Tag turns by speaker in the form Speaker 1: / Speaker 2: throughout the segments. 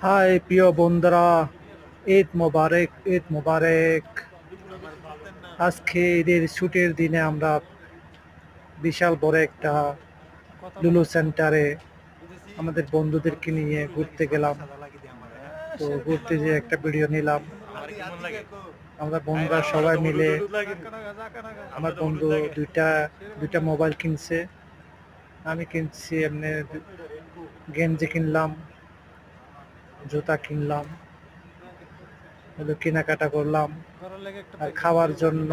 Speaker 1: High প্রিয় বন্ধুরা, ঈদ মোবারক, ঈদ মোবারক। আজকে ঈদের ছুটির দিনে আমরা বিশাল বড় একটা লুলু সেন্টারে আমাদের বন্ধুদেরকে নিয়ে ঘুরতে গেলাম। তো ঘুরতে যেয়ে একটা ভিডিও নিলাম। আমরা বন্ধুরা সবাই মিলে, আমার বন্ধু দুইটা দুইটা মোবাইল কিনছে, আমি কিনছি এমনি গেঞ্জি কিনলাম, জুতা কিনলাম, হলো কেনাকাটা করলাম। আর খাওয়ার জন্য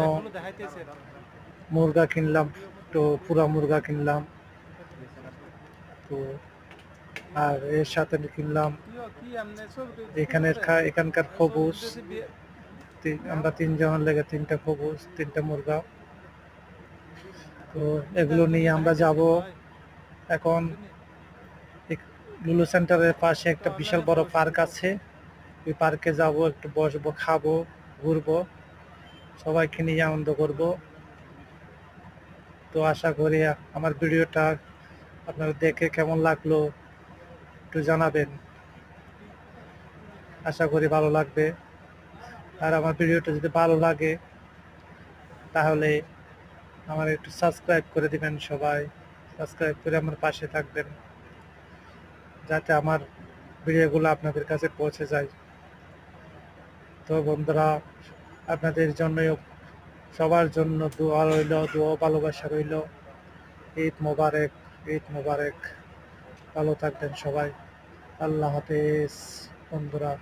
Speaker 1: মুরগা কিনলাম, তো পুরা মুরগা কিনলাম। তো আর এর সাথে কিনলাম এখানকার খবুজ। আমরা তিনজনের লেগে তিনটা খবুজ, তিনটা মুরগা। তো এগুলো নিয়ে আমরা যাব এখন। লুলু সেন্টারের পাশে একটা বিশাল বড় পার্ক আছে, ওই পার্কে যাব, একটু বসবো, খাবো, ঘুরবো, সবাইকে নিয়ে আনন্দ করব। তো আশা করি আমার ভিডিওটা আপনারা দেখে কেমন লাগলো একটু জানাবেন। আশা করি ভালো লাগবে। আর আমার ভিডিওটা যদি ভালো লাগে তাহলে আমার একটু সাবস্ক্রাইব করে দিবেন সবাই। সাবস্ক্রাইব করে আমার পাশে থাকবেন, যাতে আমার ভিডিওগুলো আপনাদের কাছে পৌঁছে যায়। তো বন্ধুরা, আপনাদের জন্য, সবার জন্য দোয়া রইল, দোয়া ভালোবাসা রইল। ঈদ মোবারক, ঈদ মোবারক। ভালো থাকবেন সবাই। আল্লাহ হাফেজ বন্ধুরা।